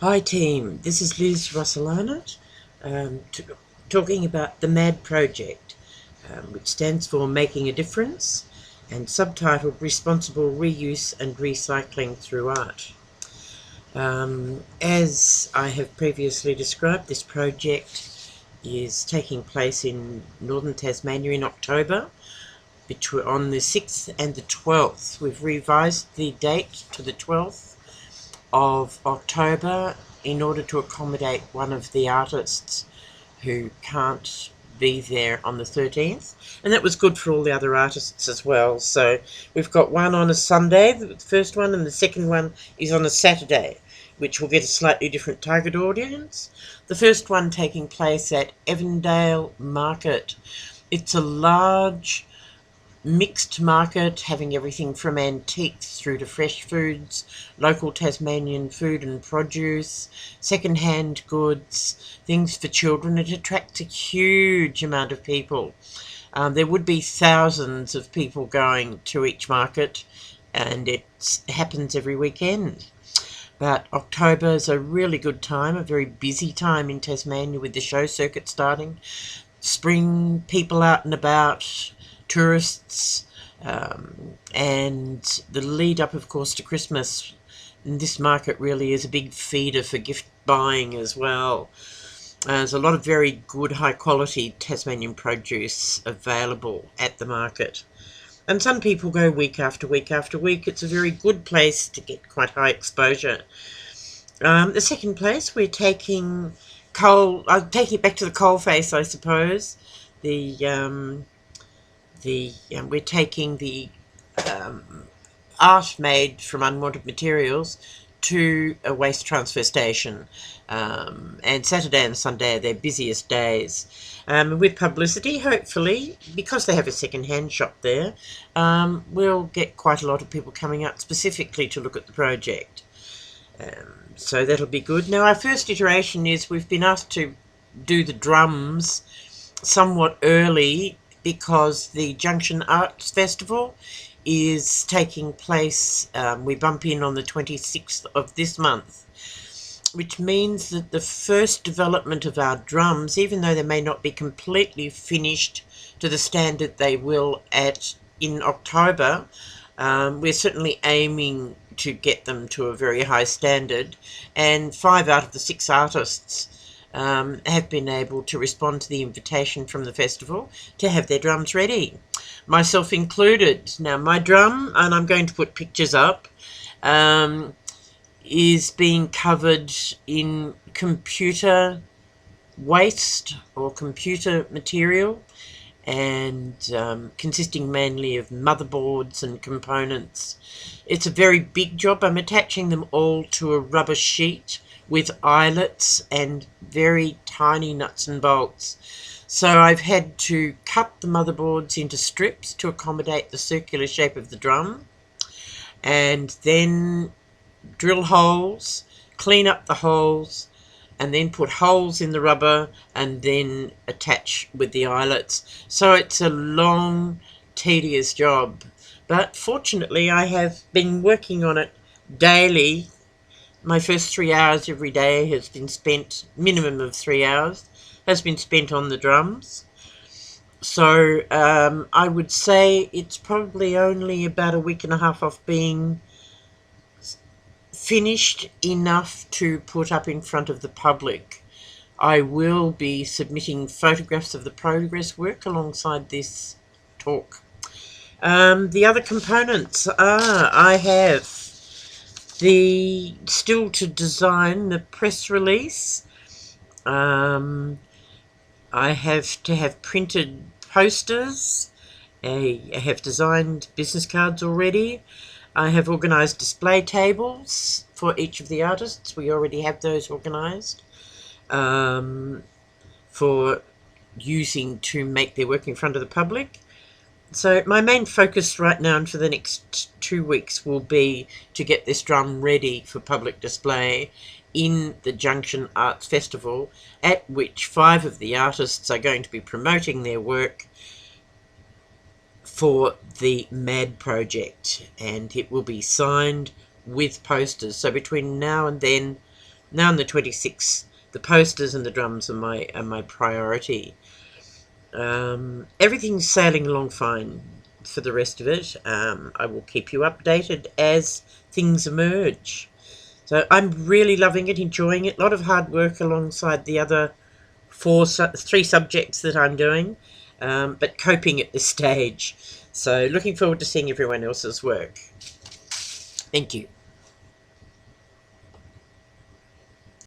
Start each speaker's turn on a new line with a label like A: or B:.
A: Hi team, this is Liz Russell Arnot, talking about the MAD project, which stands for Making a Difference, and subtitled Responsible Reuse and Recycling Through Art. As I have previously described, this project is taking place in northern Tasmania in October, on the 6th and the 12th. We've revised the date to the 12th of October in order to accommodate one of the artists who can't be there on the 13th, and that was good for all the other artists as well. So we've got one on a Sunday, the first one, and the second one is on a Saturday, which will get a slightly different target audience. The first one taking place at Evandale Market. It's a large mixed market, having everything from antiques through to fresh foods, local Tasmanian food and produce, second-hand goods, things for children. It attracts a huge amount of people. There would be thousands of people going to each market, and it happens every weekend. But October is a really good time, a very busy time in Tasmania with the show circuit starting. Spring, people out and about, tourists, and the lead up, of course, to Christmas. And this market really is a big feeder for gift buying as well. There's a lot of very good, high quality Tasmanian produce available at the market. And some people go week after week after week. It's a very good place to get quite high exposure. The second place, we're taking taking it back to the coalface, I suppose. We're taking the art made from unwanted materials to a waste transfer station, and Saturday and Sunday are their busiest days, with publicity. Hopefully, because they have a second-hand shop there, we'll get quite a lot of people coming out specifically to look at the project, so that'll be good. Now, our first iteration is we've been asked to do the drums somewhat early because the Junction Arts Festival is taking place. We bump in on the 26th of this month, which means that the first development of our drums, even though they may not be completely finished to the standard they will in October, we're certainly aiming to get them to a very high standard, and 5 out of the 6 artists have been able to respond to the invitation from the festival to have their drums ready, myself included. Now, my drum, and I'm going to put pictures up, is being covered in computer waste or computer material, and consisting mainly of motherboards and components. It's a very big job. I'm attaching them all to a rubber sheet with eyelets and very tiny nuts and bolts. So I've had to cut the motherboards into strips to accommodate the circular shape of the drum, and then drill holes, clean up the holes, and then put holes in the rubber and then attach with the eyelets. So it's a long, tedious job. But fortunately, I have been working on it daily. My first 3 hours every day has been spent, minimum of 3 hours, has been spent on the drums. So I would say it's probably only about a week and a half off being finished enough to put up in front of the public. I will be submitting photographs of the progress work alongside this talk. The other components are, I have still to design the press release. I have to have printed posters. I have designed business cards already. I have organised display tables for each of the artists. We already have those organised for using to make their work in front of the public. So my main focus right now and for the next 2 weeks will be to get this drum ready for public display in the Junction Arts Festival, at which 5 of the artists are going to be promoting their work for the MAD project, and it will be signed with posters. So between now and then, Now on the 26th, the posters and the drums are my priority. Everything's sailing along fine for the rest of it. I will keep you updated as things emerge. So I'm really loving it, enjoying it. A lot of hard work alongside the other three subjects that I'm doing, but coping at this stage. So looking forward to seeing everyone else's work. Thank you.